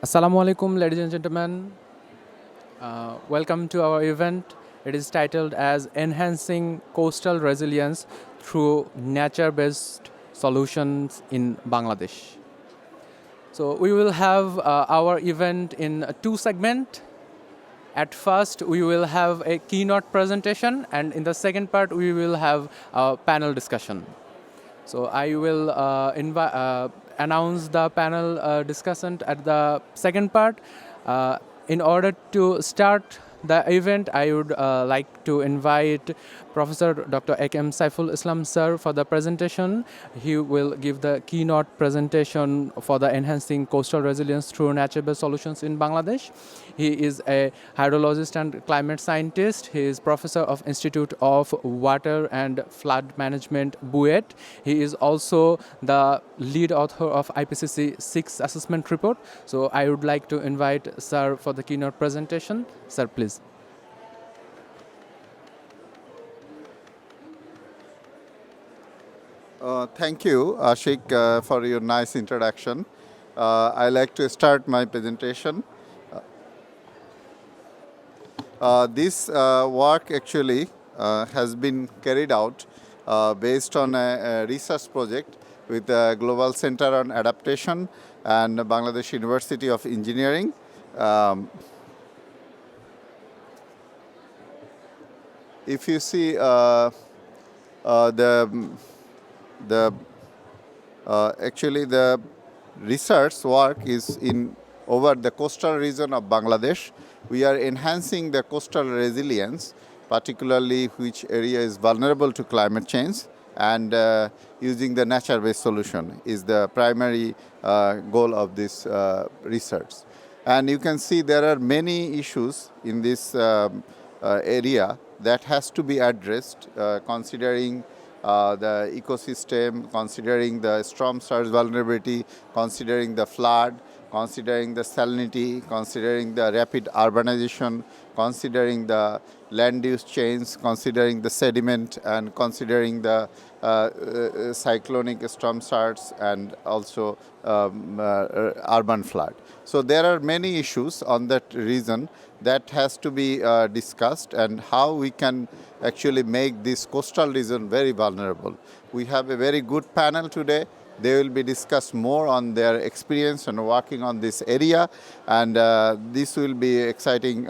Assalamu alaikum, ladies and gentlemen. Welcome to our event. It is titled as Enhancing Coastal Resilience Through Nature-Based Solutions in Bangladesh. So we will have our event in two segments. At first, we will have a keynote presentation, and in the second part, we will have a panel discussion. So I will announce the panel discussion at the second part. Uh, in order to start the event, I would like to invite Professor Dr. A.K.M. Saiful Islam sir for the presentation. He will give the keynote presentation for the enhancing coastal resilience through nature-based solutions in Bangladesh. He is a hydrologist and climate scientist. He is professor of Institute of Water and Flood Management, BUET. He is also the lead author of IPCC 6 assessment report. So I would like to invite sir for the keynote presentation. Sir, please. Thank you, Ashik, for your nice introduction. I like to start my presentation. This work actually has been carried out based on a research project with the Global Center on Adaptation and Bangladesh University of Engineering. If you see the actually the research work is in over the coastal region of Bangladesh. We are enhancing the coastal resilience, particularly which area is vulnerable to climate change, and using the nature-based solution is the primary goal of this research. And you can see there are many issues in this area that has to be addressed, considering the ecosystem, considering the storm surge vulnerability, considering the flood, considering the salinity, considering the rapid urbanization, considering the land use change, considering the sediment, and considering the cyclonic storm surge and also urban flood. So there are many issues on that region that has to be discussed, and how we can actually make this coastal region very vulnerable. We have a very good panel today. They will be discussed more on their experience and working on this area, and this will be exciting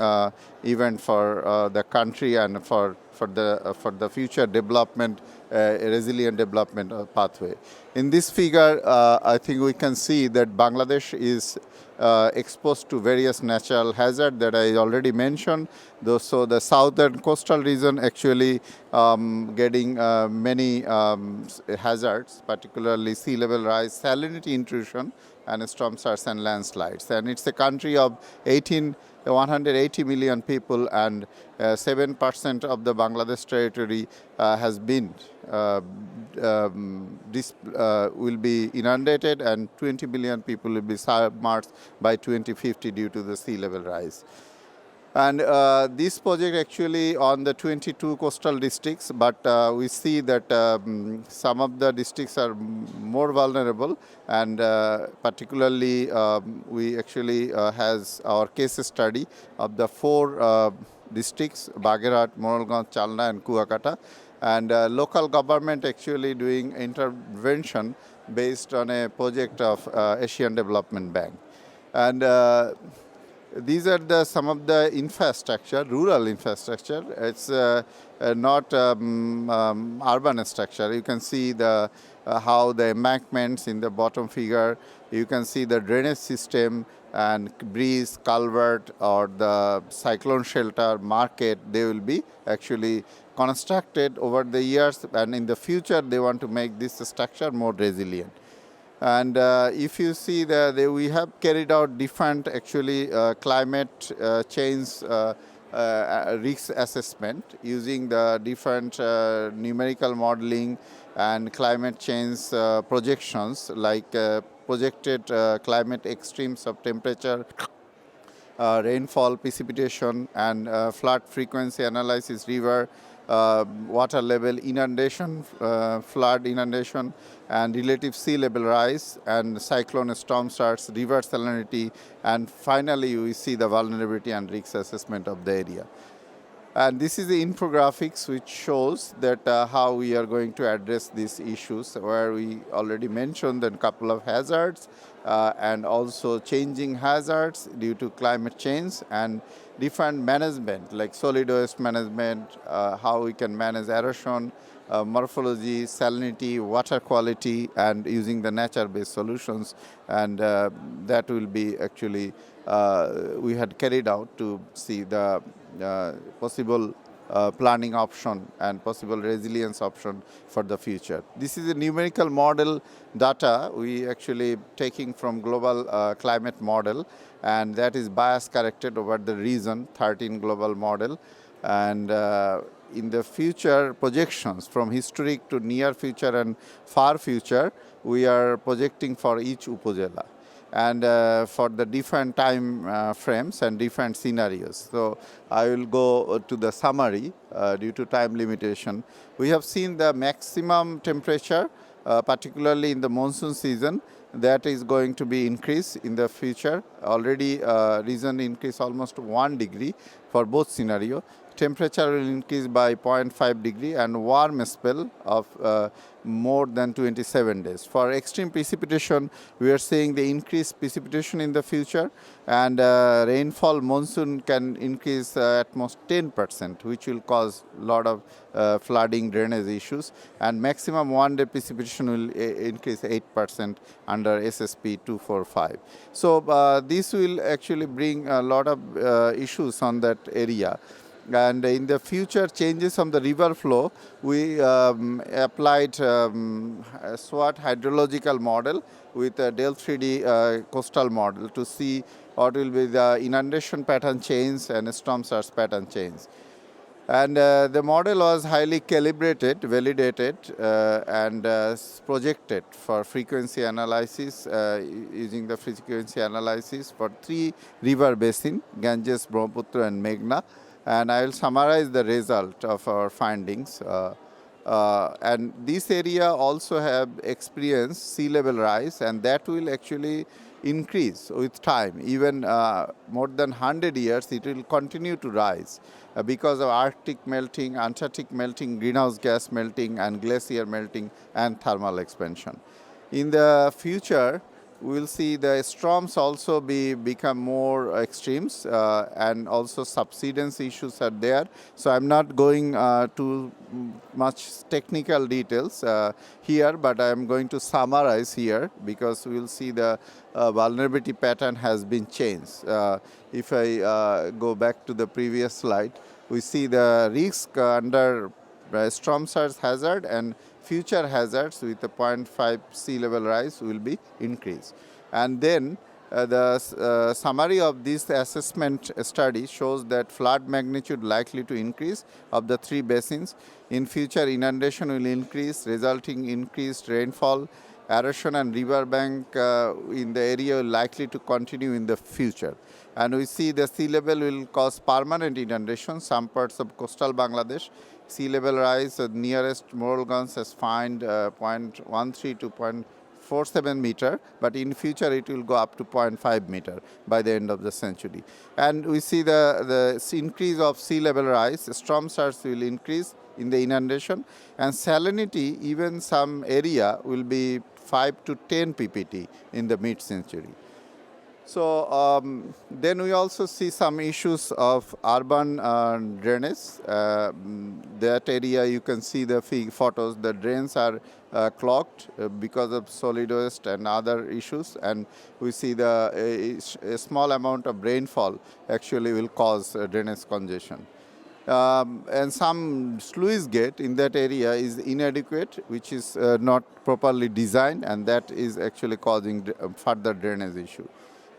event for the country and for the future development, resilient development pathway. In this figure, I think we can see that Bangladesh is exposed to various natural hazards that I already mentioned. So the southern coastal region actually getting many hazards, particularly sea level rise, salinity intrusion, and storm surge and landslides. And it's a country of 180 million people, and 7% of the Bangladesh territory has been will be inundated, and 20 million people will be submerged by 2050 due to the sea level rise. And this project actually on the 22 coastal districts, but we see that some of the districts are more vulnerable, and particularly we actually has our case study of the four districts: Bagherat, Moralganj, Chalna, and Kuakata, and local government actually doing intervention based on a project of Asian Development Bank. And these are some of the infrastructure, rural infrastructure. It's not urban structure. You can see how the embankments in the bottom figure. You can see the drainage system and bridge, culvert, or the cyclone shelter, market. They will be actually constructed over the years, and in the future they want to make this structure more resilient. And if you see we have carried out different actually climate change risk assessment using the different numerical modeling and climate change projections, like projected climate extremes of temperature, rainfall, precipitation, and flood frequency analysis, river water level inundation, flood inundation, and relative sea level rise, and cyclone storm surge, river salinity, and finally we see the vulnerability and risk assessment of the area. And this is the infographics which shows that how we are going to address these issues, where we already mentioned a couple of hazards and also changing hazards due to climate change and different management like solid waste management, how we can manage erosion, morphology, salinity, water quality, and using the nature-based solutions. And that will be actually we had carried out to see the possible planning option and possible resilience option for the future. This is a numerical model data we actually taking from global climate model, and that is bias corrected over the region, 13 global model. And in the future projections from historic to near future and far future, we are projecting for each upazila and for the different time frames and different scenarios. So I will go to the summary due to time limitation. We have seen the maximum temperature, particularly in the monsoon season, that is going to be increased in the future. Already region increase almost 1 degree for both scenario. Temperature will increase by 0.5 degree and warm spell of more than 27 days. For extreme precipitation, we are seeing the increased precipitation in the future, and rainfall monsoon can increase at most 10%, which will cause a lot of flooding, drainage issues, and maximum one-day precipitation will increase 8% under SSP 245. So this will actually bring a lot of issues on that area. And in the future changes on the river flow, we applied a SWOT hydrological model with a Del 3D coastal model to see what will be the inundation pattern change and storm surge pattern change. And the model was highly calibrated, validated, and projected for frequency analysis using the frequency analysis for 3 river basin, Ganges, Brahmaputra, and Meghna. And I will summarize the result of our findings. And this area also have experienced sea level rise, and that will actually increase with time. Even more than 100 years, it will continue to rise because of Arctic melting, Antarctic melting, greenhouse gas melting, and glacier melting and thermal expansion. In the future, we will see the storms also become more extremes, and also subsidence issues are there. So I'm not going too much technical details here, but I'm going to summarize here because we'll see the vulnerability pattern has been changed. If I go back to the previous slide, we see the risk under storm surge hazard and future hazards with a 0.5 sea level rise will be increased. And then the summary of this assessment study shows that flood magnitude likely to increase of the 3 basins. In future, inundation will increase, resulting increased rainfall, erosion and riverbank in the area will likely to continue in the future. And we see the sea level will cause permanent inundation. Some parts of coastal Bangladesh, sea level rise, nearest Moralganj has found 0.13 to 0.47 meter, but in future it will go up to 0.5 meter by the end of the century. And we see the increase of sea level rise, storm surge will increase in the inundation, and salinity, even some area will be 5 to 10 ppt in the mid-century. So then we also see some issues of urban drainage. That area you can see the photos, the drains are clogged because of solid waste and other issues, and we see a small amount of rainfall actually will cause drainage congestion. And some sluice gate in that area is inadequate, which is not properly designed, and that is actually causing further drainage issue.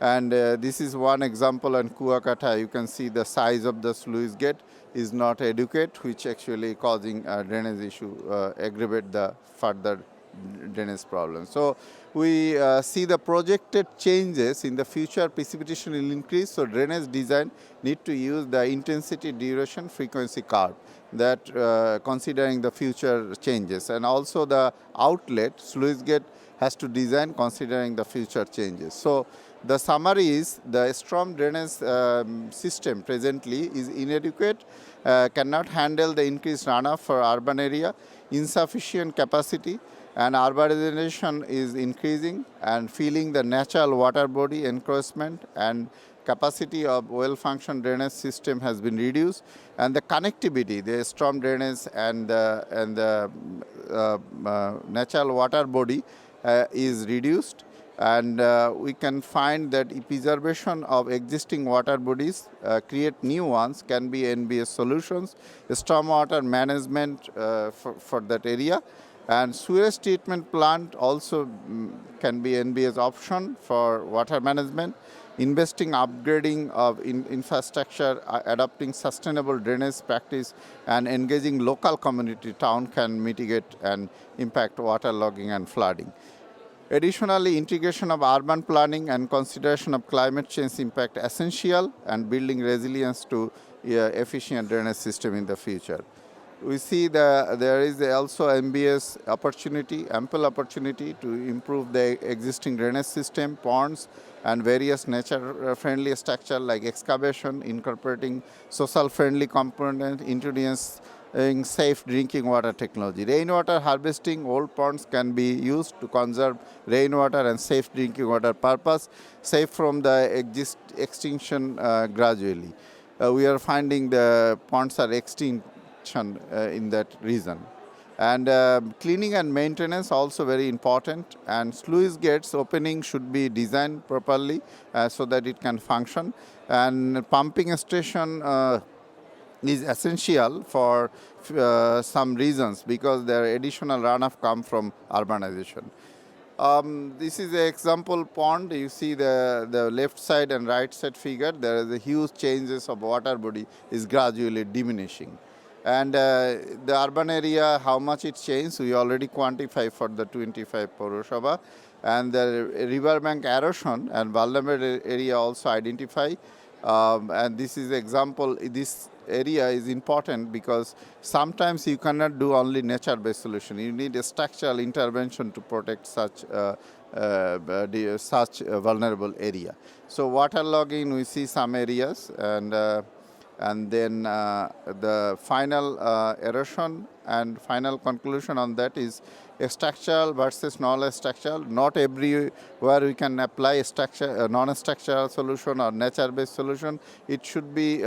And this is one example on Kuakata. You can see the size of the sluice gate is not adequate, which actually causing a drainage issue, aggravate the further drainage problem. So we see the projected changes in the future precipitation will increase, so drainage design need to use the intensity, duration, frequency curve that considering the future changes, and also the outlet sluice gate has to design considering the future changes. So the summary is the storm drainage system presently is inadequate, cannot handle the increased runoff for urban area, insufficient capacity, and urbanization is increasing and filling the natural water body encroachment, and capacity of well-functioned drainage system has been reduced, and the connectivity, the storm drainage and the natural water body is reduced, and we can find that preservation of existing water bodies, create new ones can be NBS solutions, stormwater management for that area, and sewage treatment plant also can be NBS option for water management. Investing, upgrading of infrastructure, adopting sustainable drainage practice, and engaging local community town can mitigate and impact waterlogging and flooding. Additionally, integration of urban planning and consideration of climate change impact essential, and building resilience to efficient drainage system in the future. We see that there is also MBS opportunity, ample opportunity to improve the existing drainage system, ponds, and various nature-friendly structure like excavation, incorporating social-friendly component, introducing safe drinking water technology. Rainwater harvesting, old ponds can be used to conserve rainwater and safe drinking water purpose, safe from the extinction gradually. We are finding the ponds are extinct in that region. And cleaning and maintenance also very important, and sluice gates opening should be designed properly so that it can function, and pumping station is essential for some reasons because their additional runoff come from urbanization. This is an example pond. You see the left side and right side figure. There is a huge changes of water body is gradually diminishing. And the urban area, how much it changed, we already quantify for the 25 Pauro Sabha. And the riverbank erosion and vulnerable area also identify. And this is example, this area is important because sometimes you cannot do only nature-based solution. You need a structural intervention to protect such vulnerable area. So waterlogging, we see some areas, and then the final erosion and final conclusion on that is a structural versus non-structural. Not everywhere we can apply a structure, a non-structural solution or nature-based solution. It should be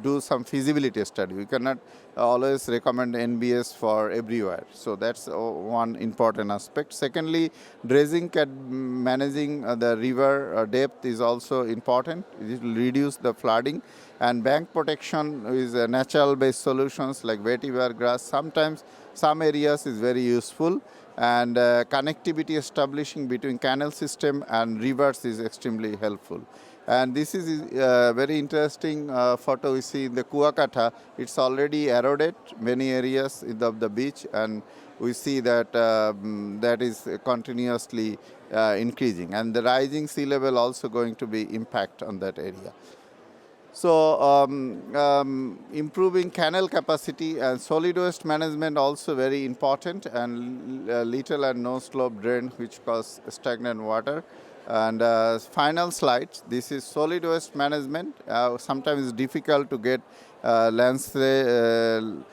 do some feasibility study. We cannot always recommend NBS for everywhere. So that's one important aspect. Secondly, dredging managing the river depth is also important. It will reduce the flooding. And bank protection is natural-based solutions like vetiver grass. Sometimes some areas is very useful, and connectivity establishing between canal system and rivers is extremely helpful. And this is a very interesting photo we see in the Kuakata. It's already eroded many areas of the beach, and we see that that is continuously increasing. And the rising sea level also going to be impact on that area. So improving canal capacity and solid waste management also very important, and little and no slope drain which cause stagnant water. And final slide, this is solid waste management. Sometimes it's difficult to get landfill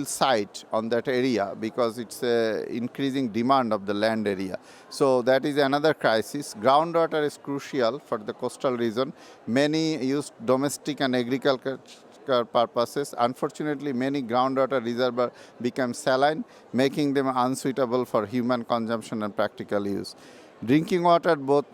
site on that area because it's increasing demand of the land area. So that is another crisis. Groundwater is crucial for the coastal region. Many use domestic and agricultural purposes. Unfortunately, many groundwater reservoirs become saline, making them unsuitable for human consumption and practical use. Drinking water, both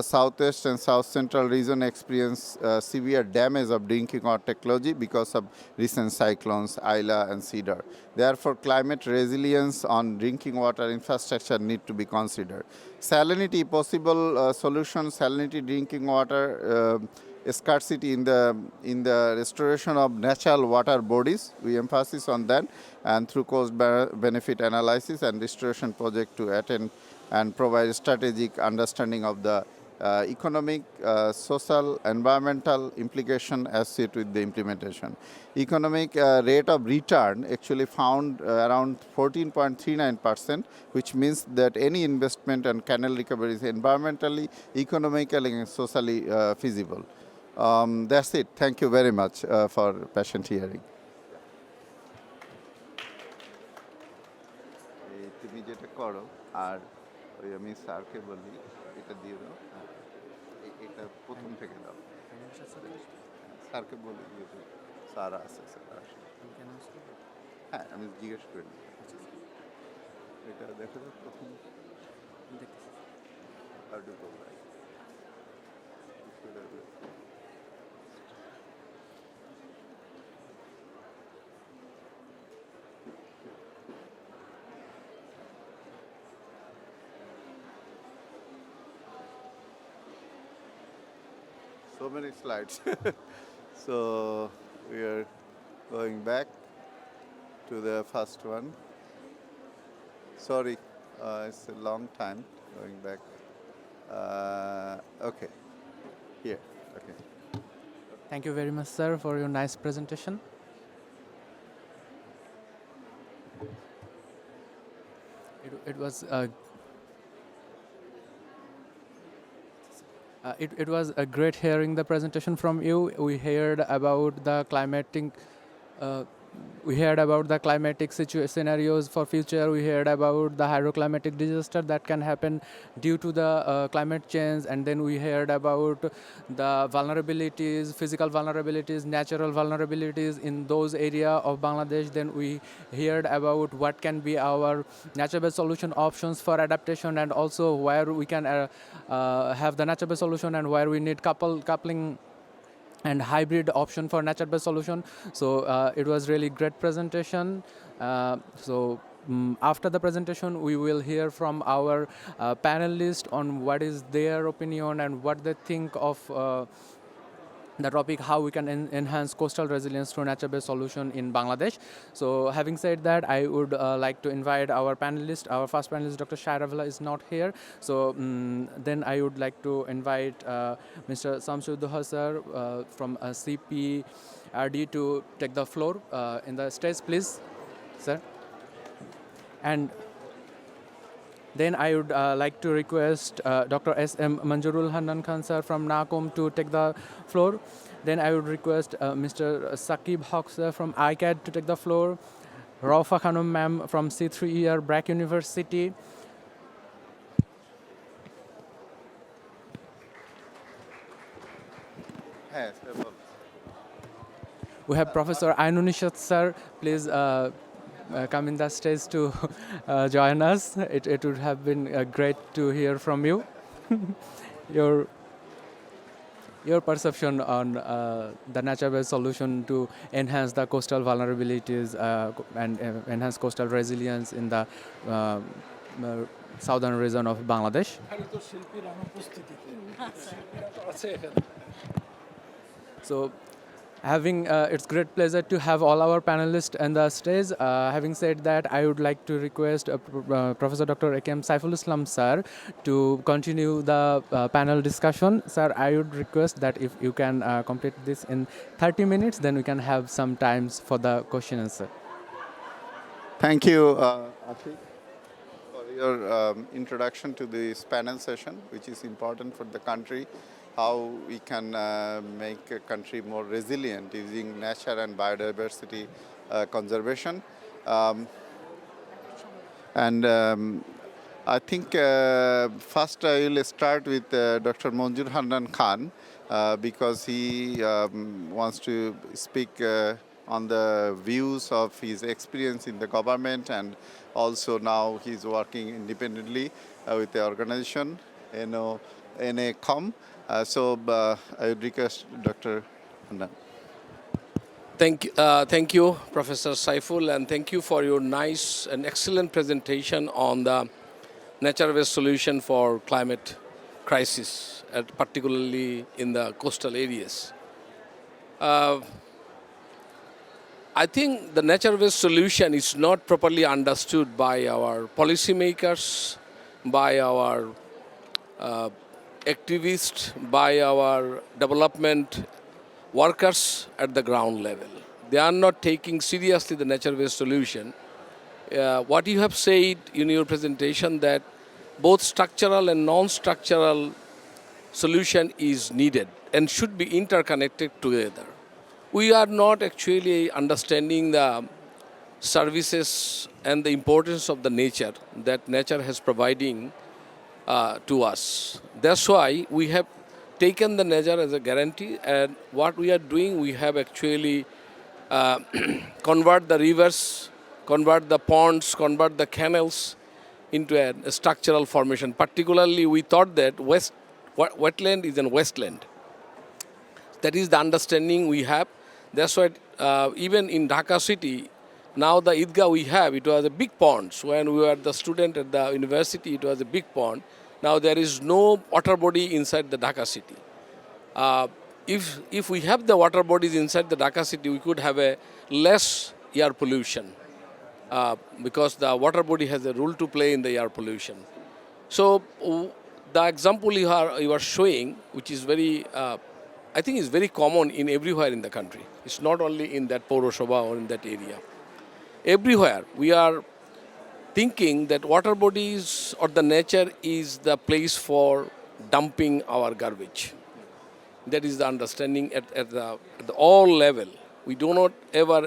southwest and south central region experience severe damage of drinking water technology because of recent cyclones, Ayla and Cedar. Therefore, climate resilience on drinking water infrastructure need to be considered. Salinity, possible solution, salinity drinking water scarcity in the restoration of natural water bodies. We emphasize on that, and through cost-benefit analysis and restoration project to attend and provide strategic understanding of the economic, social, environmental implication associated with the implementation. Economic rate of return actually found around 14.39%, which means that any investment and canal recovery is environmentally, economically, and socially feasible. That's it. Thank you very much for patient hearing. তুমি যেটা করো আর ওই আমি স্যারকে বলি এটা দিয়ে দাও, এটা প্রথম থেকে দাও, স্যারকে বলে দিয়ে দাও, স্যার আছে স্যার আসে, হ্যাঁ আমি জিজ্ঞেস করে নিই, এটা দেখো তো প্রথম আর দুটো ভাই so many slides. So we are going back to the first one. Sorry, it's a long time going back. Okay, here, okay. Thank you very much, sir, for your nice presentation. It was it was a great hearing the presentation from you. We heard about the climatic scenarios for future. We heard about the hydroclimatic disaster that can happen due to the climate change, and then we heard about the vulnerabilities, physical vulnerabilities, natural vulnerabilities in those area of Bangladesh. Then we heard about what can be our nature-based solution options for adaptation, and also where we can have the nature-based solution and where we need coupling and hybrid option for nature-based solution. So it was really great presentation. After the presentation, we will hear from our panelists on what is their opinion and what they think of the topic, how we can enhance coastal resilience through nature-based solution in Bangladesh. So having said that, I would like to invite our panelist. Our first panelist, Dr. Shairavilla, is not here. So then I would like to invite Mr. Samsuddoha sir from CPRD to take the floor in the stage, please, sir. And then I would like to request Dr. S.M. Manjurul Hanan Khan sir from NACOM to take the floor. Then I would request Mr. Sakib Haq sir from ICAD to take the floor. Raufa Khanum ma'am from C3ER BRAC University. We have Professor Ainunishat sir. Please come in the stage to join us. It would have been great to hear from you. Your perception on the nature-based solution to enhance the coastal vulnerabilities and enhance coastal resilience in the southern region of Bangladesh. So having it's great pleasure to have all our panelists on the stage. Having said that, I would like to request Professor Dr. A.K.M. Saiful Islam sir to continue the panel discussion. Sir, I would request that if you can complete this in 30 minutes, then we can have some times for the question and answer. Thank you, Afiq, for your introduction to this panel session, which is important for the country, how we can make a country more resilient using nature and biodiversity conservation. I think first I will start with Dr. Manjur Hanan Khan because he wants to speak on the views of his experience in the government, and also now he's working independently with the organization NACOM. I would request Dr. Hanan. Thank you, Professor Saiful, and thank you for your nice and excellent presentation on the nature-based solution for climate crisis, particularly in the coastal areas. Uh, I think the nature-based solution is not properly understood by our policymakers, by our activists, by our development workers at the ground level. They are not taking seriously the nature-based solution. What you have said in your presentation that both structural and non-structural solution is needed and should be interconnected together. We are not actually understanding the services and the importance of the nature that nature has providing to us. That's why we have taken the nature as a guarantee, and what we are doing, we have actually convert the rivers, convert the ponds, convert the canals into a structural formation. Particularly, we thought that wetland is a wasteland. That is the understanding we have. That's why even in Dhaka city, now the Idgah we have, it was a big pond. So when we were the student at the university, it was a big pond. Now there is no water body inside the Dhaka city. If we have the water bodies inside the Dhaka city, we could have a less air pollution because the water body has a role to play in the air pollution. So the example you are showing, which is very, I think is very common in everywhere in the country. It's not only in that Poroshobha or in that area. Everywhere we are thinking that water bodies or the nature is the place for dumping our garbage. That is the understanding at the all level. We do not ever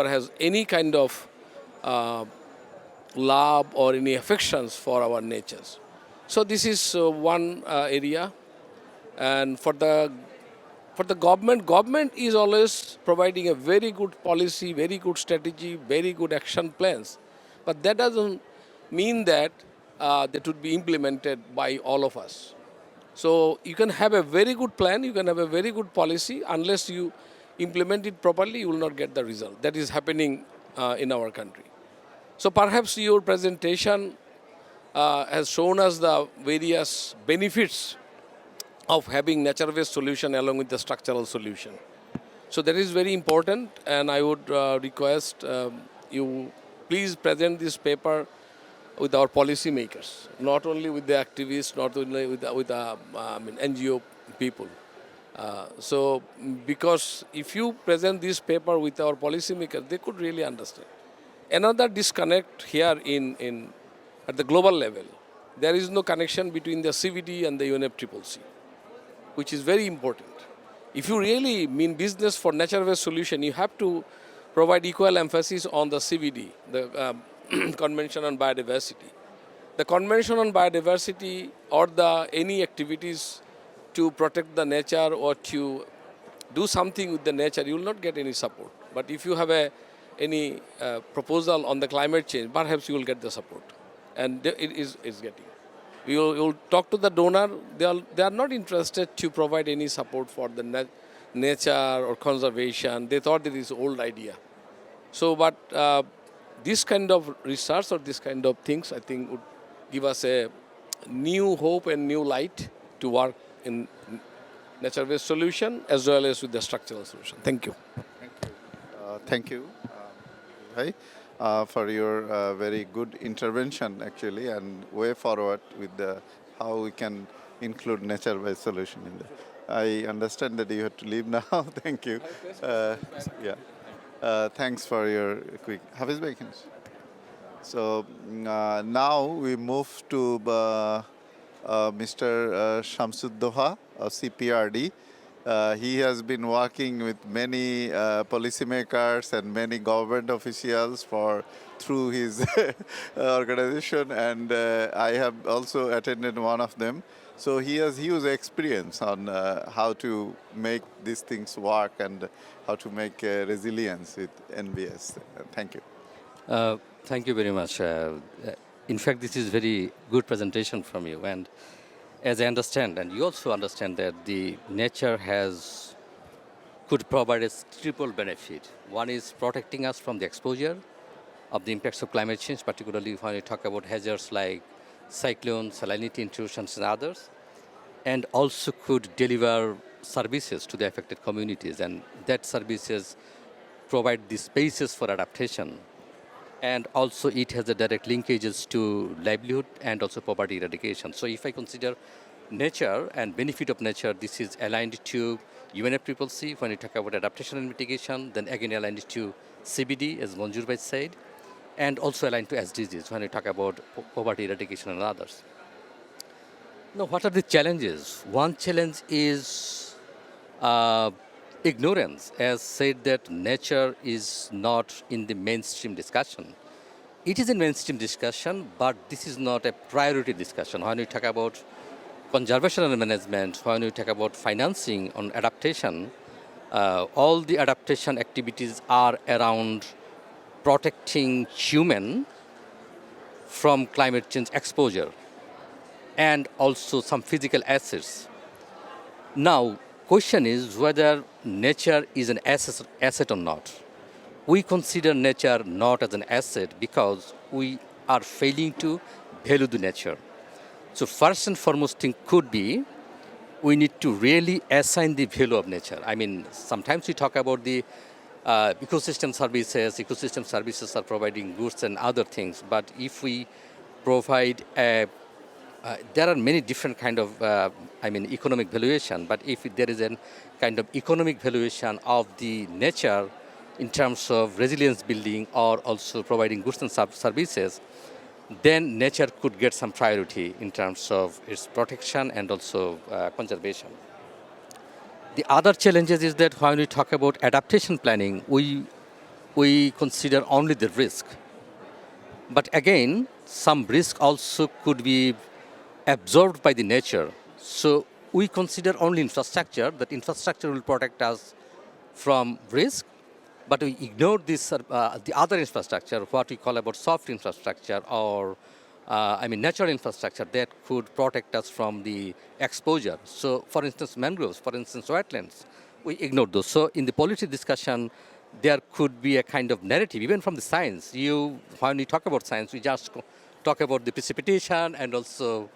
has any kind of love or any affections for our natures. So this is one area, and for the government is always providing a very good policy, very good strategy, very good action plans, but that doesn't mean that that would be implemented by all of us. So you can have a very good plan, you can have a very good policy, unless you implement it properly, you will not get the result. That is happening in our country. So perhaps your presentation has shown us the various benefits of having nature-based solution along with the structural solution. So that is very important, and I would request you please present this paper with our policy makers, not only with the activists, not only with the NGO people. So because if you present this paper with our policy makers, they could really understand. Another disconnect here at the global level, there is no connection between the CVD and the UNFCCC, which is very important. If you really mean business for nature-based solution, you have to provide equal emphasis on the CVD, the Convention on Biodiversity. The Convention on Biodiversity or any activities to protect the nature or to do something with the nature, you will not get any support. But if you have any proposal on the climate change, perhaps you will get the support. And it is getting. You will talk to the donor. They are not interested to provide any support for the nature or conservation. They thought it is an old idea. So, but this kind of research or this kind of things, I think, would give us a new hope and new light to work in nature-based solution as well as with the structural solution. Thank you. Thank you, Bhai, for your very good intervention actually, and way forward with how we can include nature-based solution in there. I understand that you have to leave now. Thank you. Yeah. Thanks for your quick. Hafiz Bhai, can you- So now we move to Mr. Shamsud Doha of CPRD. He has been working with many policymakers and many government officials through his organization, and I have also attended one of them. So he has huge experience on how to make these things work and how to make resilience with NBS. Thank you. Thank you very much. In fact, this is very good presentation from you. And as I understand, and you also understand that the nature could provide a triple benefit. One is protecting us from the exposure of the impacts of climate change, particularly when we talk about hazards like cyclone, salinity intrusions, and others, and also could deliver services to the affected communities, and that services provide the spaces for adaptation. And also it has a direct linkages to livelihood and also poverty eradication. So if I consider nature and benefit of nature, this is aligned to UNFCCC when we talk about adaptation and mitigation, then again aligned to CBD, as Manjur Bhai said, and also aligned to SDGs when we talk about poverty eradication and others. Now, what are the challenges? One challenge is uh, ignorance, as said that nature is not in the mainstream discussion. It is a mainstream discussion, but this is not a priority discussion. When we talk about conservation and management, when we talk about financing on adaptation, all the adaptation activities are around protecting human from climate change exposure and also some physical assets. Now, question is whether nature is an asset or not. We consider nature not as an asset because we are failing to value the nature. So first and foremost thing could be we need to really assign the value of nature. I mean, sometimes we talk about the ecosystem services. Ecosystem services are providing goods and other things, but if we provide there are many different kind of economic valuation, but if there is a kind of economic valuation of the nature in terms of resilience building or also providing goods and services, then nature could get some priority in terms of its protection and also conservation. The other challenges is that when we talk about adaptation planning, we consider only the risk. But again, some risk also could be absorbed by the nature. So we consider only infrastructure, that infrastructure will protect us from risk, but we ignore this, the other infrastructure, what we call about soft infrastructure or natural infrastructure that could protect us from the exposure. So for instance, mangroves, for instance, wetlands, we ignore those. So in the policy discussion, there could be a kind of narrative, even from the science. When we talk about science, we just talk about the precipitation and also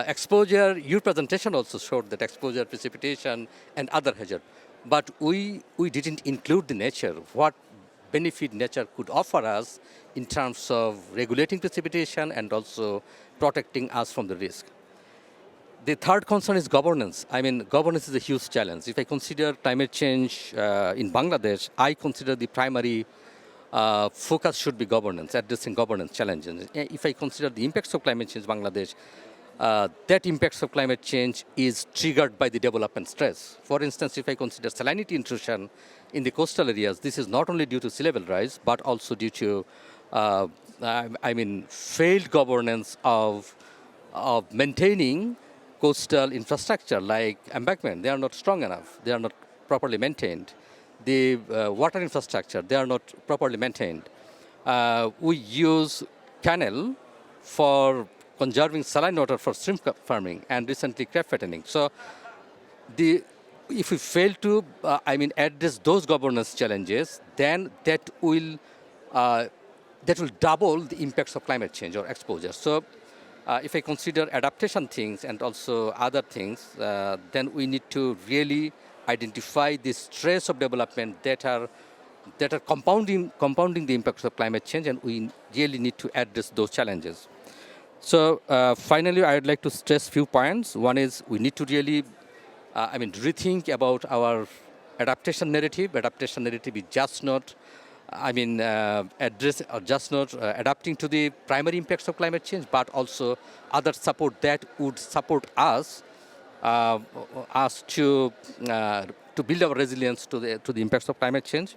exposure. Your presentation also showed that exposure, precipitation, and other hazard. But we didn't include the nature, what benefit nature could offer us in terms of regulating precipitation and also protecting us from the risk. The third concern is governance. I mean, governance is a huge challenge. If I consider climate change in Bangladesh, I consider the primary focus should be governance, addressing governance challenges. If I consider the impacts of climate change in Bangladesh, that impacts of climate change is triggered by the development stress. For instance, if I consider salinity intrusion in the coastal areas, this is not only due to sea level rise, but also due to, failed governance of maintaining coastal infrastructure like embankment. They are not strong enough. They are not properly maintained. The water infrastructure, they are not properly maintained. We use canal for conserving saline water for shrimp farming and recently crab fattening. So if we fail to address those governance challenges, then that will double the impacts of climate change or exposure. So if I consider adaptation things and also other things, then we need to really identify the stress of development that are compounding the impacts of climate change, and we really need to address those challenges. So finally, I would like to stress few points. One is we need to really, rethink about our adaptation narrative. Adaptation narrative is just not, address or just not adapting to the primary impacts of climate change, but also other support that would support us to build our resilience to the impacts of climate change.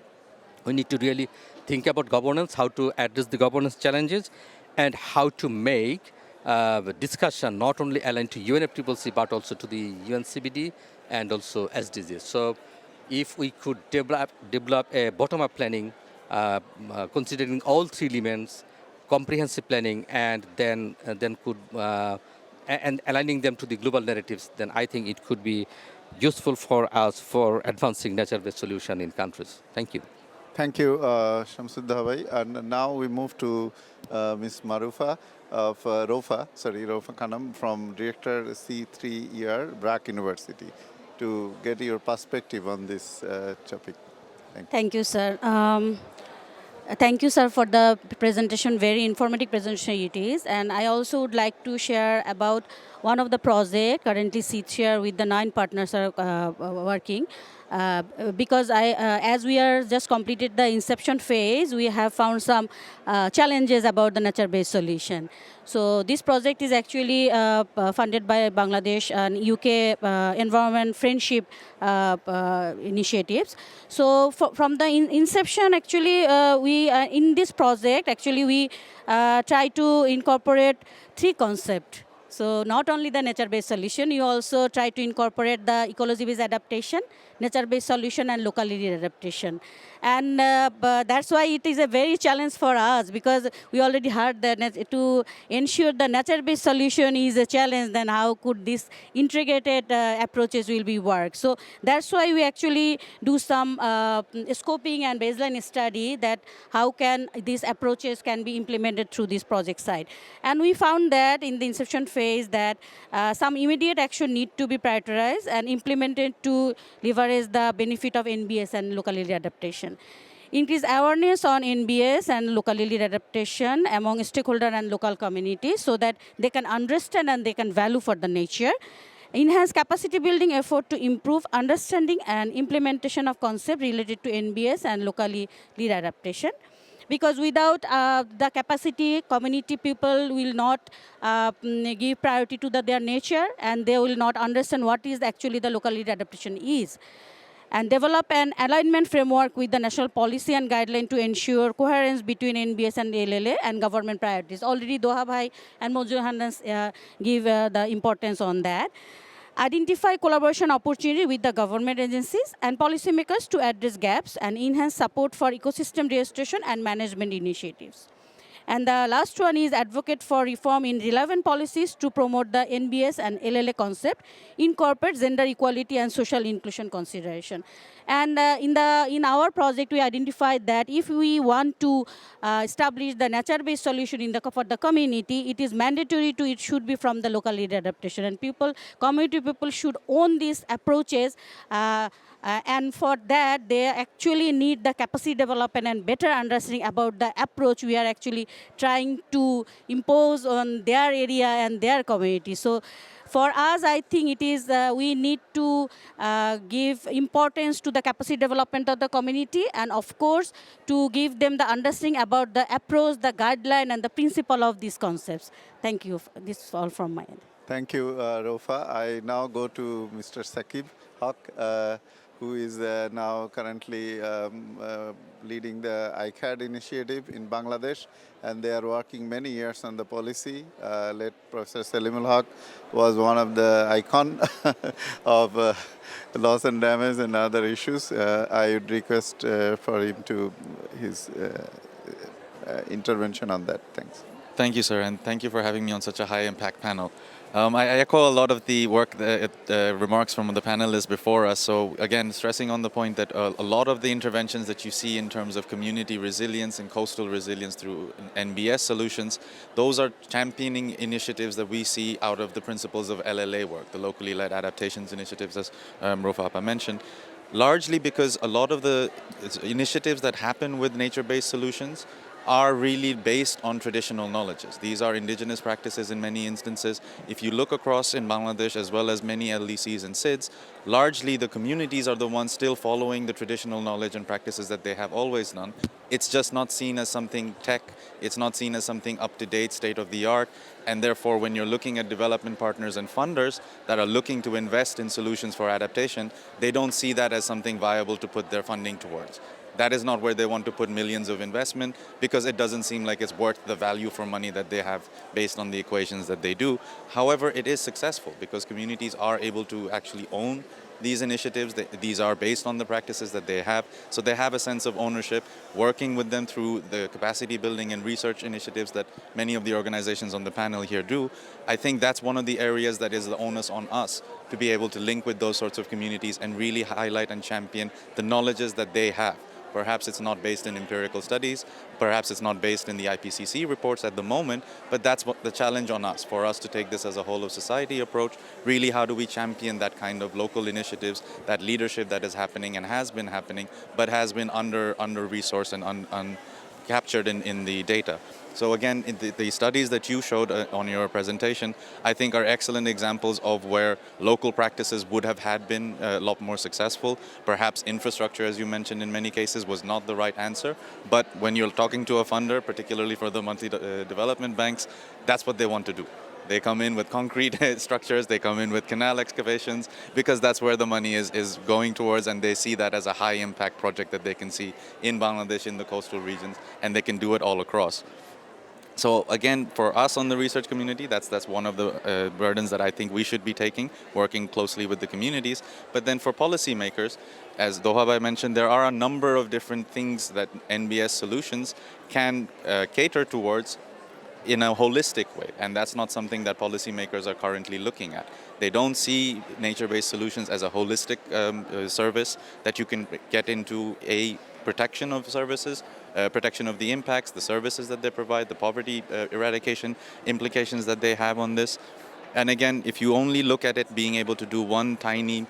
We need to really think about governance, how to address the governance challenges, and how to make discussion not only aligned to UNFCCC but also to the UNCBD and also SDGs. So if we could develop a bottom-up planning considering all three elements, comprehensive planning, and then could and aligning them to the global narratives, then I think it could be useful for us for advancing nature-based solution in countries. Thank you. Thank you, Shamsuddha Bhai. And now we move to Ms. Marufa. of Rofa Khanam from Director C3ER, BRAC University, to get your perspective on this topic. Thank you. Thank you, sir. Thank you, sir, for the presentation. Very informative presentation it is. And I also would like to share about one of the project currently sits here with the 9 partners are working. Because as we are just completed the inception phase, we have found some challenges about the nature-based solution. So this project is actually funded by Bangladesh and UK Environment Friendship initiatives. So from the inception, actually, we in this project, actually, we try to incorporate 3 concepts. So not only the nature-based solution, you also try to incorporate the ecology-based adaptation, nature-based solution, and locality adaptation. And but that's why it is a very challenge for us, because we already heard that to ensure the nature-based solution is a challenge, then how could this integrated approaches will be work? So that's why we actually do some scoping and baseline study that how can these approaches can be implemented through this project side. And we found that in the inception phase that some immediate action need to be prioritized and implemented to leverage the benefit of NBS and locality adaptation. Increase awareness on NBS and locality adaptation among stakeholder and local communities so that they can understand and they can value for the nature. Enhance capacity building effort to improve understanding and implementation of concept related to NBS and locally lead adaptation. Because without the capacity, community people will not give priority to their nature, and they will not understand what is actually the locality adaptation is. And develop an alignment framework with the national policy and guideline to ensure coherence between NBS and LLA and government priorities. Already Doha Bhai and Mojur Handans give the importance on that. Identify collaboration opportunity with the government agencies and policymakers to address gaps and enhance support for ecosystem restoration and management initiatives. And the last one is advocate for reform in relevant policies to promote the NBS and LLA concept, incorporate gender equality and social inclusion consideration. And in our project, we identified that if we want to establish the nature-based solution for the community, it is mandatory to it should be from the local lead adaptation, and community people should own these approaches. And for that, they actually need the capacity development and better understanding about the approach we are actually trying to impose on their area and their community. So for us, I think it is we need to give importance to the capacity development of the community, and of course, to give them the understanding about the approach, the guideline, and the principle of these concepts. Thank you. This is all from my end. Thank you, Rofa. I now go to Mr. Sakib Haq, who is now currently leading the ICAD initiative in Bangladesh, and they are working many years on the policy. Late Professor Salimul Haq was one of the icon of loss and damage and other issues. I would request for him to his intervention on that. Thanks. Thank you, sir, and thank you for having me on such a high-impact panel. I echo a lot of the remarks from the panelists before us. So again, stressing on the point that a lot of the interventions that you see in terms of community resilience and coastal resilience through NBS solutions, those are championing initiatives that we see out of the principles of LLA work, the locally led adaptations initiatives, as Rofa Appa mentioned. Largely because a lot of the initiatives that happen with nature-based solutions are really based on traditional knowledges. These are indigenous practices in many instances. If you look across in Bangladesh as well as many LDCs and SIDS, largely the communities are the ones still following the traditional knowledge and practices that they have always done. It's just not seen as something tech, it's not seen as something up-to-date, state-of-the-art, and therefore when you're looking at development partners and funders that are looking to invest in solutions for adaptation, they don't see that as something viable to put their funding towards. That is not where they want to put millions of investment, because it doesn't seem like it's worth the value for money that they have based on the equations that they do. However, it is successful because communities are able to actually own these initiatives. These are based on the practices that they have. So they have a sense of ownership, working with them through the capacity building and research initiatives that many of the organizations on the panel here do. I think that's one of the areas that is the onus on us to be able to link with those sorts of communities and really highlight and champion the knowledges that they have. Perhaps it's not based in empirical studies, perhaps it's not based in the IPCC reports at the moment, but that's what the challenge on us, for us to take this as a whole of society approach. Really, how do we champion that kind of local initiatives, that leadership that is happening and has been happening, but has been under resourced and captured in the data. So again, the studies that you showed on your presentation, I think are excellent examples of where local practices would have had been a lot more successful. Perhaps infrastructure, as you mentioned, in many cases was not the right answer. But when you're talking to a funder, particularly for the multi-development banks, that's what they want to do. They come in with concrete structures, they come in with canal excavations, because that's where the money is going towards, and they see that as a high impact project that they can see in Bangladesh, in the coastal regions, and they can do it all across. So again, for us on the research community, that's one of the burdens that I think we should be taking, working closely with the communities. But then for policymakers, as Dohabai mentioned, there are a number of different things that NBS solutions can cater towards in a holistic way, and that's not something that policymakers are currently looking at. They don't see nature-based solutions as a holistic service that you can get into a protection of services, protection of the impacts, the services that they provide, the poverty eradication implications that they have on this. And again, if you only look at it being able to do one tiny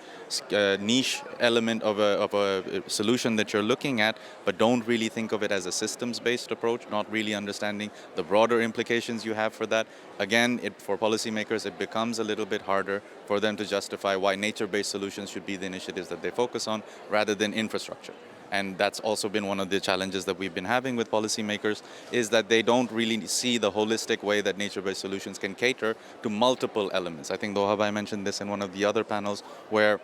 niche element of a solution that you're looking at, but don't really think of it as a systems-based approach, not really understanding the broader implications you have for that, again, for policymakers, it becomes a little bit harder for them to justify why nature-based solutions should be the initiatives that they focus on rather than infrastructure. And that's also been one of the challenges that we've been having with policymakers, is that they don't really see the holistic way that nature-based solutions can cater to multiple elements. I think Dohabai mentioned this in one of the other panels, where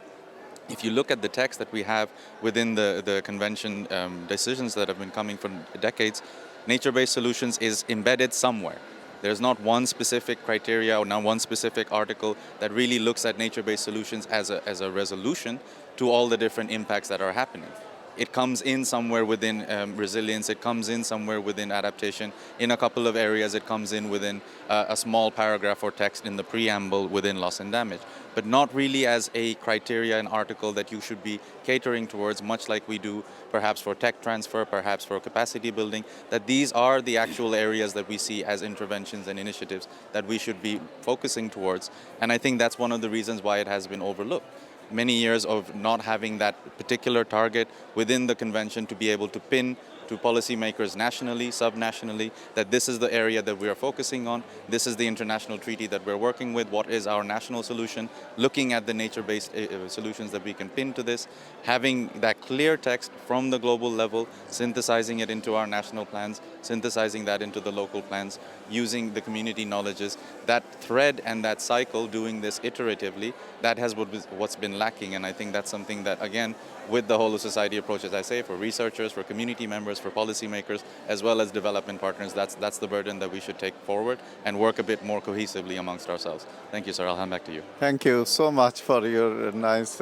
if you look at the text that we have within the convention decisions that have been coming for decades, nature-based solutions is embedded somewhere. There's not one specific criteria or not one specific article that really looks at nature-based solutions as a resolution to all the different impacts that are happening. It comes in somewhere within resilience, it comes in somewhere within adaptation. In a couple of areas, it comes in within a small paragraph or text in the preamble within loss and damage, but not really as a criteria, an article that you should be catering towards, much like we do perhaps for tech transfer, perhaps for capacity building, that these are the actual areas that we see as interventions and initiatives that we should be focusing towards. And I think that's one of the reasons why it has been overlooked. Many years of not having that particular target within the convention to be able to pin to policymakers nationally, subnationally, that this is the area that we are focusing on, this is the international treaty that we're working with, what is our national solution, looking at the nature-based solutions that we can pin to this, having that clear text from the global level, synthesizing it into our national plans, synthesizing that into the local plans, using the community knowledges, that thread and that cycle, doing this iteratively, that has what's been lacking. And I think that's something that, again, with the whole of society approach, as I say, for researchers, for community members, for policymakers, as well as development partners, that's the burden that we should take forward and work a bit more cohesively amongst ourselves. Thank you, sir. I'll hand back to you. Thank you so much for your nice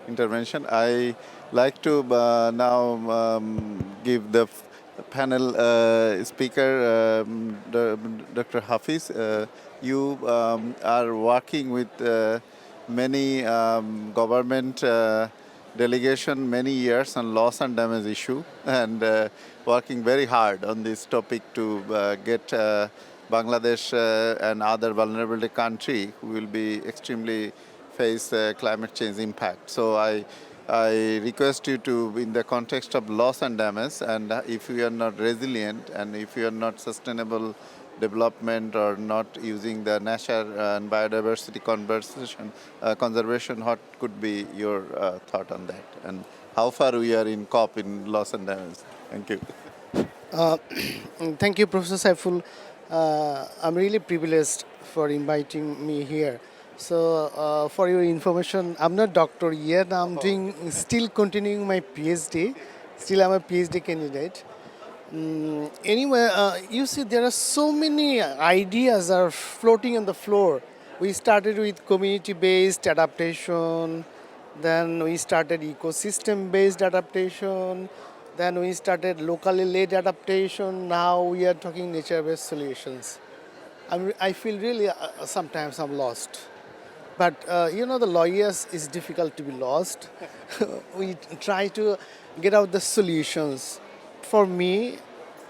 intervention. I like to now give the panel speaker, Dr. Hafiz. You are working with many government delegation many years on loss and damage issue, and working very hard on this topic to get Bangladesh and other vulnerability country who will be extremely face climate change impact. So I request you to, in the context of loss and damage, and if you are not resilient and if you are not sustainable development or not using the nature and biodiversity conservation, what could be your thought on that? And how far we are in COP in loss and damage? Thank you. Thank you, Professor Saiful. I'm really privileged for inviting me here. So, for your information, I'm not doctor yet. I'm still continuing my PhD. Still, I'm a PhD candidate. Anyway, you see, there are so many ideas are floating on the floor. We started with community-based adaptation, then we started ecosystem-based adaptation, then we started locally led adaptation. Now we are talking nature-based solutions. I feel really sometimes I'm lost. But the lawyers is difficult to be lost. We try to get out the solutions. For me,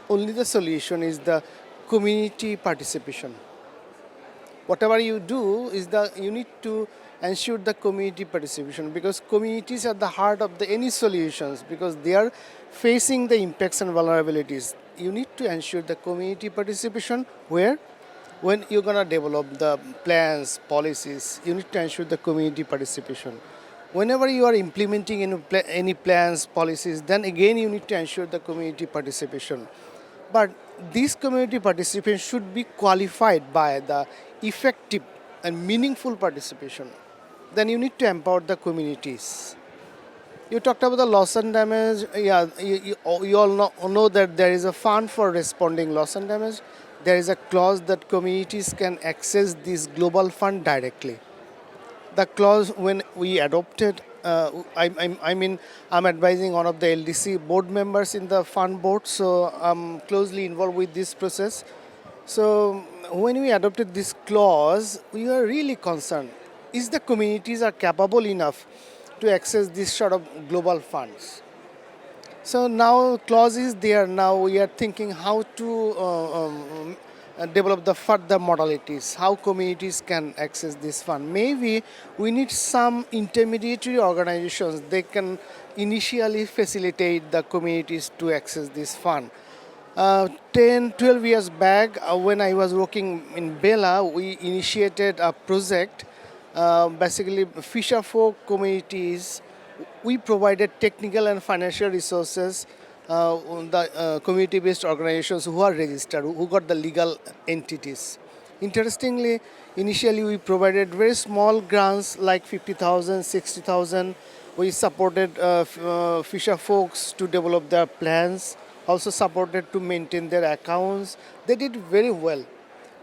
only the solution is the community participation. Whatever you do is that you need to ensure the community participation, because communities are the heart of any solutions, because they are facing the impacts and vulnerabilities. You need to ensure the community participation where when you're going to develop the plans, policies, you need to ensure the community participation. Whenever you are implementing any plans, policies, then again you need to ensure the community participation. But this community participation should be qualified by the effective and meaningful participation. Then you need to empower the communities. You talked about the loss and damage. Yeah, you all know that there is a fund for responding loss and damage. There is a clause that communities can access this global fund directly. The clause, when we adopted, I'm advising one of the LDC board members in the fund board, so I'm closely involved with this process. So when we adopted this clause, we were really concerned. Is the communities are capable enough to access this sort of global funds? So now clause is there. Now we are thinking how to develop the further modalities, how communities can access this fund. Maybe we need some intermediary organizations. They can initially facilitate the communities to access this fund. 10, 12 years back, when I was working in Bela, we initiated a project, basically fisher folk communities. We provided technical and financial resources on the community-based organizations who are registered, who got the legal entities. Interestingly, initially we provided very small grants like 50,000, 60,000. We supported fisher folks to develop their plans, also supported to maintain their accounts. They did very well.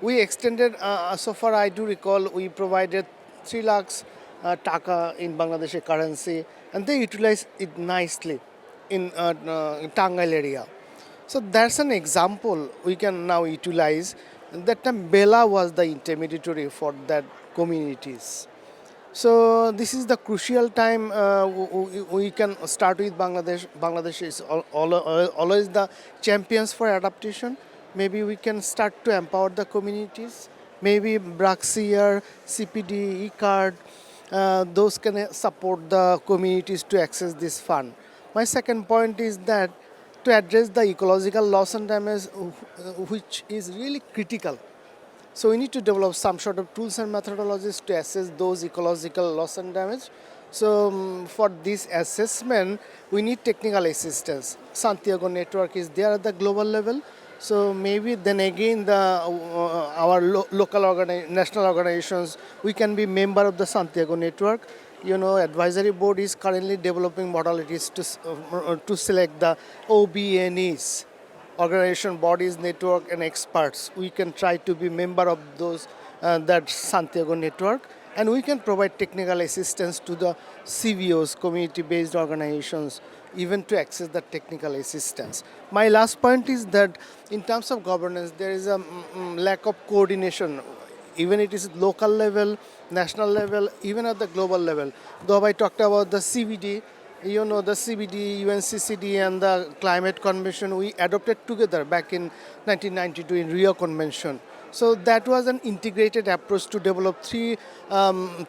We extended, so far I do recall, we provided 3 lakhs taka in Bangladeshi currency, and they utilized it nicely in Tangail area. So that's an example we can now utilize. That time Bela was the intermediary for that communities. So this is the crucial time we can start with Bangladesh. Bangladesh is always the champions for adaptation. Maybe we can start to empower the communities. Maybe Braxier, CPD, eCard, those can support the communities to access this fund. My second point is that to address the ecological loss and damage, which is really critical. So we need to develop some sort of tools and methodologies to assess those ecological loss and damage. So for this assessment, we need technical assistance. Santiago network is there at the global level. So maybe then again our local national organizations, we can be member of the Santiago network. Advisory board is currently developing modalities to select the OBNEs, organization bodies, network, and experts. We can try to be member of those that Santiago network, and we can provide technical assistance to the CVOs, community-based organizations, even to access the technical assistance. My last point is that in terms of governance, there is a lack of coordination. Even it is local level, national level, even at the global level. Though I talked about the CBD, the CBD, UNCCD, and the Climate Convention, we adopted together back in 1992 in Rio Convention. So that was an integrated approach to develop 3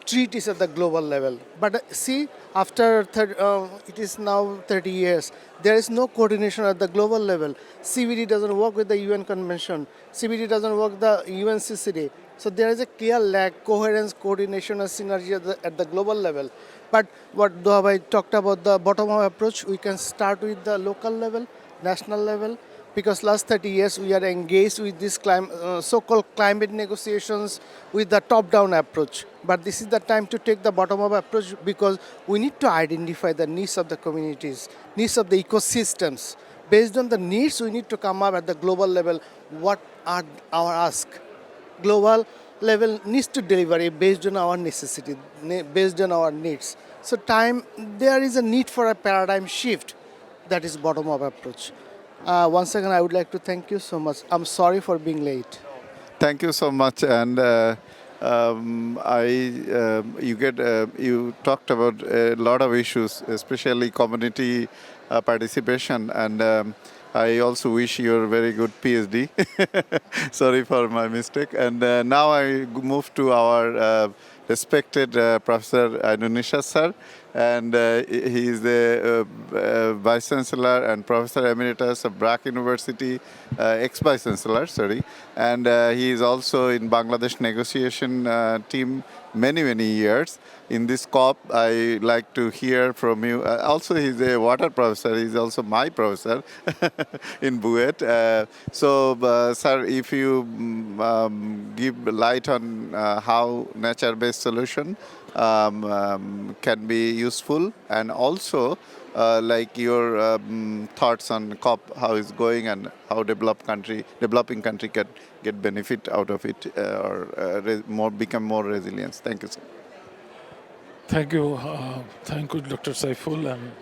treaties at the global level. But see, after it is now 30 years, there is no coordination at the global level. CBD doesn't work with the UN Convention. CBD doesn't work with the UNCCD. So there is a clear lack, coherence, coordination, and synergy at the global level. But what I talked about the bottom-up approach, we can start with the local level, national level, because last 30 years we are engaged with this so-called climate negotiations with the top-down approach. But this is the time to take the bottom-up approach, because we need to identify the needs of the communities, needs of the ecosystems. Based on the needs, we need to come up at the global level. What are our asks? Global level needs to deliver it based on our necessity, based on our needs. So there is a need for a paradigm shift, that is bottom-up approach. Once again, I would like to thank you so much. I'm sorry for being late. Thank you so much. And You talked about a lot of issues, especially community participation, and I also wish you a very good PhD. Sorry for my mistake. And now I move to our respected Professor Anunisha sir, and he is the Vice Chancellor and Professor Emeritus of BRAC University, ex-Vice Chancellor, sorry, and he is also in Bangladesh negotiation team many years. In this COP, I like to hear from you. Also, he's a water professor. He's also my professor in Buet. Sir, if you give light on how nature-based solution can be useful, and also like your thoughts on COP, how it's going, and how developing country can get benefit out of it, or become more resilient. Thank you, sir. Thank you. Thank you, Dr. Saiful. And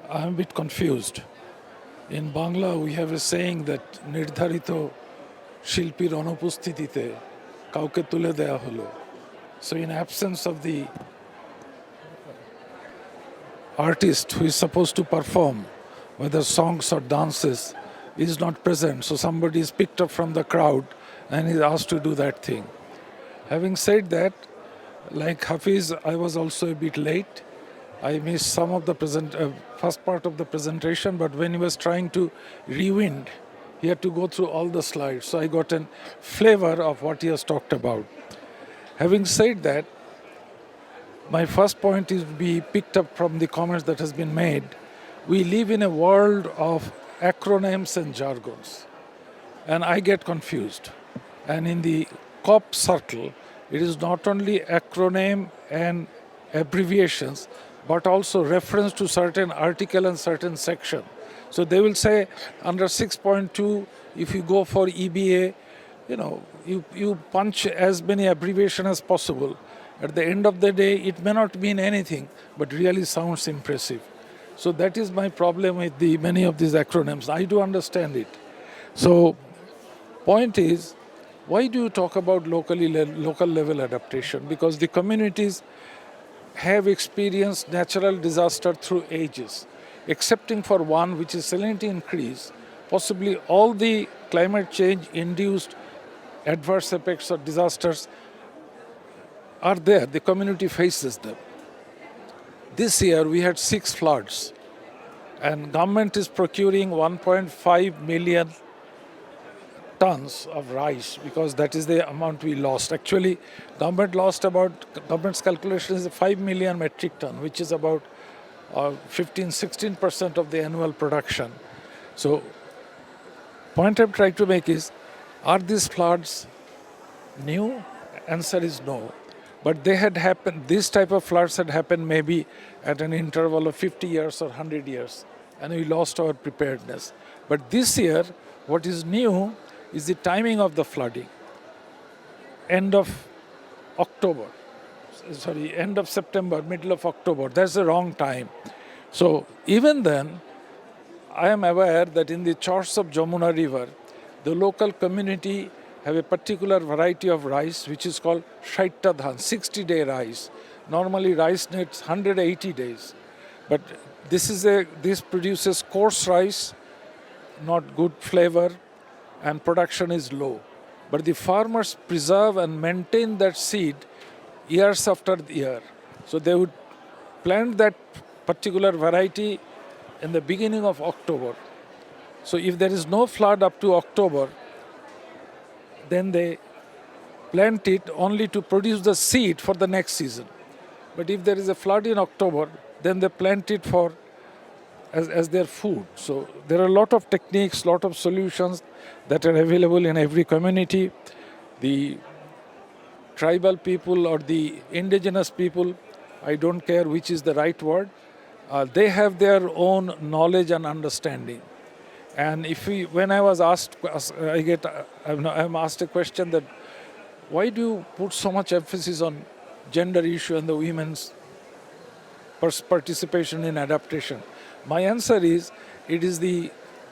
I'm a bit confused. In Bangla, we have a saying that nirdharito shilpir অনুপস্থিতিতে কাউকে তুলে দেয়া হলো. So in absence of the artist who is supposed to perform, whether songs or dances, is not present. So somebody is picked up from the crowd and is asked to do that thing. Having said that, like Hafiz, I was also a bit late. I missed some of the first part of the presentation, but when he was trying to rewind, he had to go through all the slides. So I got a flavor of what he has talked about. Having said that, my first point is to be picked up from the comments that has been made. We live in a world of acronyms and jargons, and I get confused. And in the COP circle, it is not only acronym and abbreviations, but also reference to certain article and certain section. So they will say under 6.2, if you go for EBA, you punch as many abbreviation as possible. At the end of the day, it may not mean anything, but really sounds impressive. So that is my problem with many of these acronyms. I do understand it. So point is, why do you talk about local level adaptation? Because the communities have experienced natural disaster through ages, excepting for one, which is salinity increase. Possibly all the climate change induced adverse effects or disasters are there. The community faces them. This year we had 6 floods, and government is procuring 1.5 million tons of rice, because that is the amount we lost. Actually, government's calculation is 5 million metric ton, which is about 15-16% of the annual production. So, point I'm trying to make is, are these floods new? Answer is no. But they had happened, this type of floods had happened maybe at an interval of 50 years or 100 years, and we lost our preparedness. But this year, what is new is the timing of the flooding. End of September, middle of October. That's the wrong time. So even then, I am aware that in the shores of Jamuna River, the local community have a particular variety of rice which is called Shaita Dhan, 60-day rice. Normally rice needs 180 days. But this produces coarse rice, not good flavor, and production is low. But the farmers preserve and maintain that seed years after year. So they would plant that particular variety in the beginning of October. So if there is no flood up to October, then they plant it only to produce the seed for the next season. But if there is a flood in October, then they plant it as their food. So there are a lot of techniques, lot of solutions that are available in every community. The tribal people or the indigenous people, I don't care which is the right word, they have their own knowledge and understanding. And when I was asked, I'm asked a question that, why do you put so much emphasis on gender issue and the women's participation in adaptation? My answer is, it is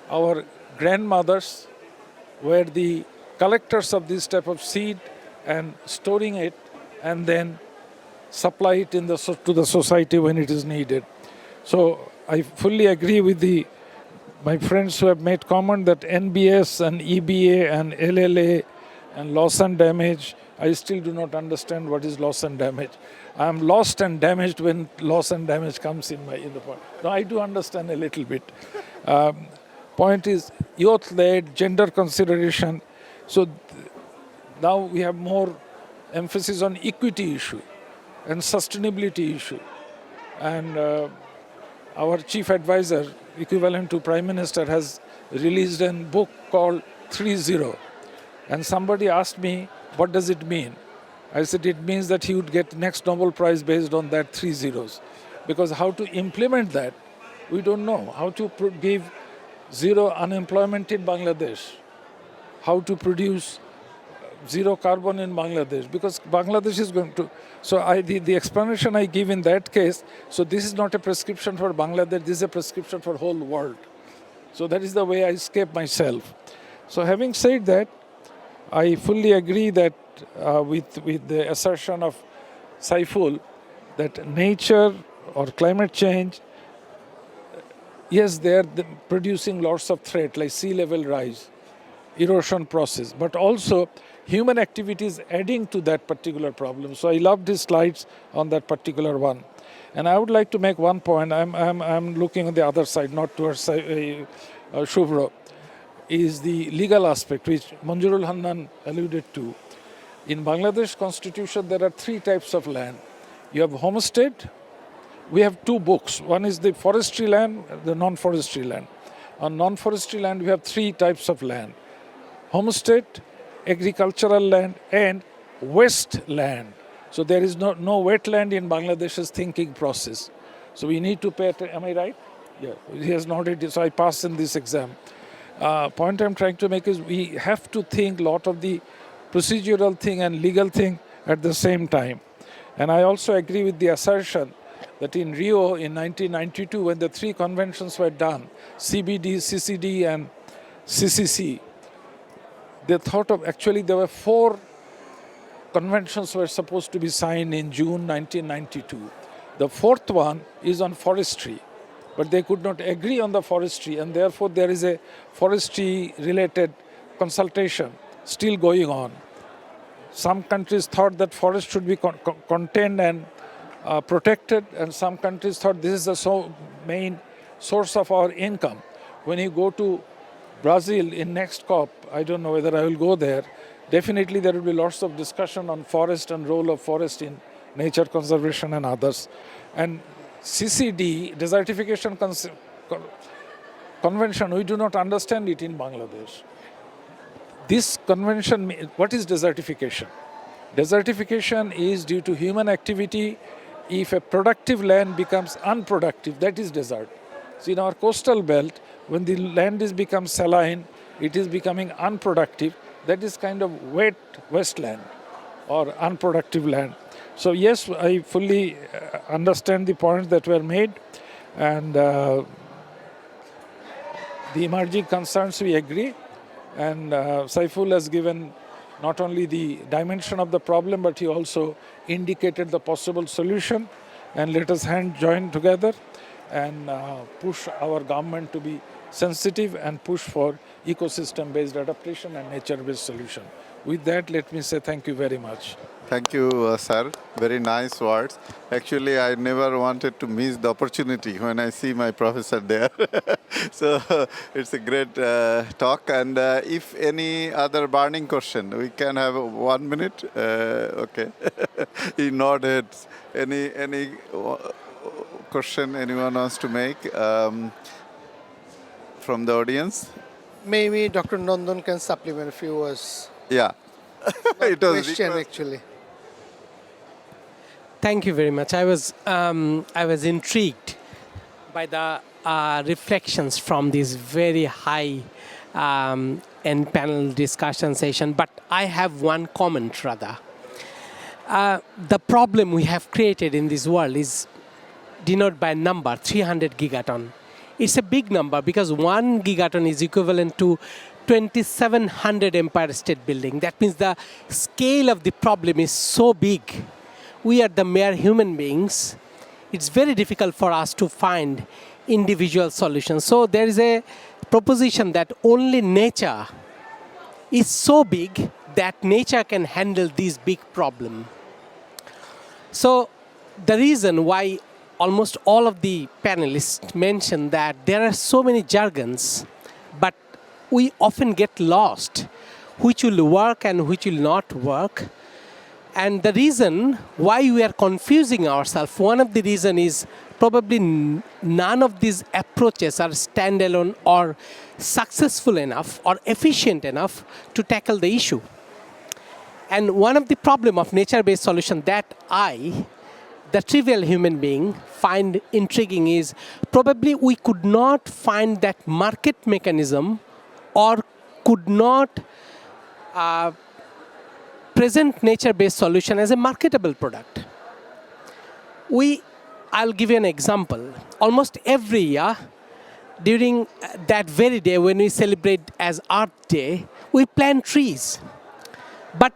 our grandmothers were the collectors of this type of seed and storing it and then supply it to the society when it is needed. So I fully agree with my friends who have made comment that NBS and EBA and LLA and loss and damage, I still do not understand what is loss and damage. I am lost and damaged when loss and damage comes in the point. No, I do understand a little bit. Point is youth-led, gender consideration. So now we have more emphasis on equity issue and sustainability issue. And our chief advisor, equivalent to Prime Minister, has released a book called 3-0. And somebody asked me, what does it mean? I said it means that he would get next Nobel Prize based on that 3 zeros. Because how to implement that, we don't know. How to give zero unemployment in Bangladesh. How to produce zero carbon in Bangladesh. Because Bangladesh is going to... So the explanation I give in that case, so this is not a prescription for Bangladesh, this is a prescription for whole world. So that is the way I escape myself. So having said that, I fully agree that with the assertion of Saiful that nature or climate change, yes, they are producing lots of threat like sea level rise, erosion process, but also human activities adding to that particular problem. So I loved his slides on that particular one. And I would like to make one point. I'm looking on the other side, not towards Shubhra, is the legal aspect, which Manjurul Hannan alluded to. In Bangladesh Constitution, there are 3 types of land. You have homestead. We have 2 books. One is the forestry land, the non-forestry land. On non-forestry land, we have 3 types of land. Homestead, agricultural land, and waste land. So there is no wetland in Bangladesh's thinking process. So we need to pay attention. Am I right? Yeah, he has noted, so I passed in this exam. Point I'm trying to make is we have to think a lot of the procedural thing and legal thing at the same time. And I also agree with the assertion that in Rio in 1992, when the 3 conventions were done, CBD, CCD, and CCC, they thought of, actually there were 4 conventions were supposed to be signed in June 1992. The 4th one is on forestry. But they could not agree on the forestry, and therefore there is a forestry-related consultation still going on. Some countries thought that forest should be contained and protected, and some countries thought this is the main source of our income. When you go to Brazil in next COP, I don't know whether I will go there, definitely there will be lots of discussion on forest and role of forest in nature conservation and others. And CCD, Desertification Convention, we do not understand it in Bangladesh. This convention, what is desertification? Desertification is due to human activity. If a productive land becomes unproductive, that is desert. So in our coastal belt, when the land is become saline, it is becoming unproductive. That is kind of wet wasteland or unproductive land. So yes, I fully understand the points that were made, and the emerging concerns we agree. And Saiful has given not only the dimension of the problem, but he also indicated the possible solution. And let us join together and push our government to be sensitive and push for ecosystem-based adaptation and nature-based solution. With that, let me say thank you very much. Thank you, sir. Very nice words. Actually, I never wanted to miss the opportunity when I see my professor there. So it's a great talk. And if any other burning question, we can have 1 minute. Okay. He nodded. Any question anyone wants to make from the audience? Maybe Dr. Nandan can supplement a few words. Yeah. It was Question actually. Thank you very much. I was intrigued by the reflections from this very high end panel discussion session, but I have one comment rather. The problem we have created in this world is denoted by a number, 300 gigaton. It's a big number because 1 gigaton is equivalent to 2,700 Empire State Building. That means the scale of the problem is so big. We are the mere human beings. It's very difficult for us to find individual solutions. So there is a proposition that only nature is so big that nature can handle these big problems. So the reason why almost all of the panelists mentioned that there are so many jargons, but we often get lost, which will work and which will not work. And the reason why we are confusing ourselves, one of the reasons is probably none of these approaches are standalone or successful enough or efficient enough to tackle the issue. And one of the problem of nature-based solution that I, the trivial human being, find intriguing is probably we could not find that market mechanism or could not present nature-based solution as a marketable product. I'll give you an example. Almost every year, during that very day when we celebrate as Earth Day, we plant trees. But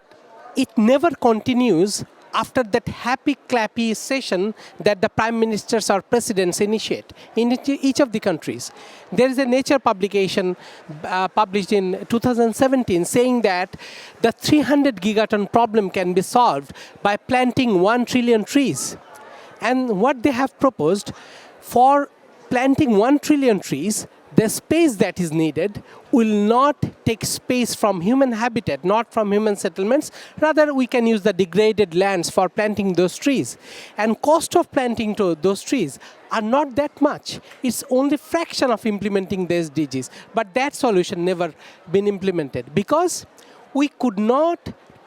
it never continues after that happy clappy session that the prime ministers or presidents initiate in each of the countries. There is a Nature publication published in 2017 saying that the 300 gigaton problem can be solved by planting 1 trillion trees. And what they have proposed, for planting 1 trillion trees, the space that is needed will not take space from human habitat, not from human settlements. Rather, we can use the degraded lands for planting those trees. And cost of planting those trees are not that much. It's only fraction of implementing the SDGs. But that solution never been implemented because we could not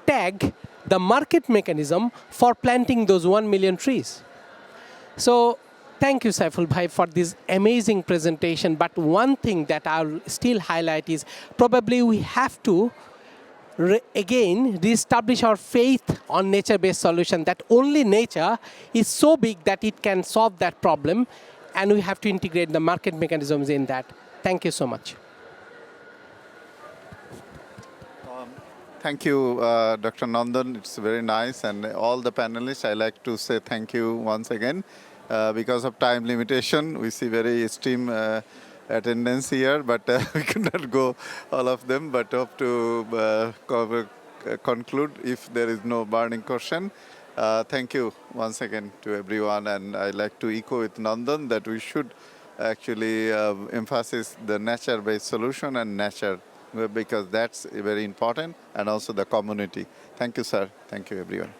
tag the market mechanism for planting those 1 million trees. So thank you, Saiful Bhai, for this amazing presentation. But one thing that I'll still highlight is probably we have to again reestablish our faith on nature-based solution, that only nature is so big that it can solve that problem, and we have to integrate the market mechanisms in that. Thank you so much. Thank you, Dr. Nandan. It's very nice. And all the panelists, I like to say thank you once again. Because of time limitation, we see very esteemed attendance here, but we could not go all of them, but hope to conclude if there is no burning question. Thank you once again to everyone, and I like to echo with Nandan that we should actually emphasize the nature-based solution and nature, because that's very important, and also the community. Thank you, sir. Thank you, everyone.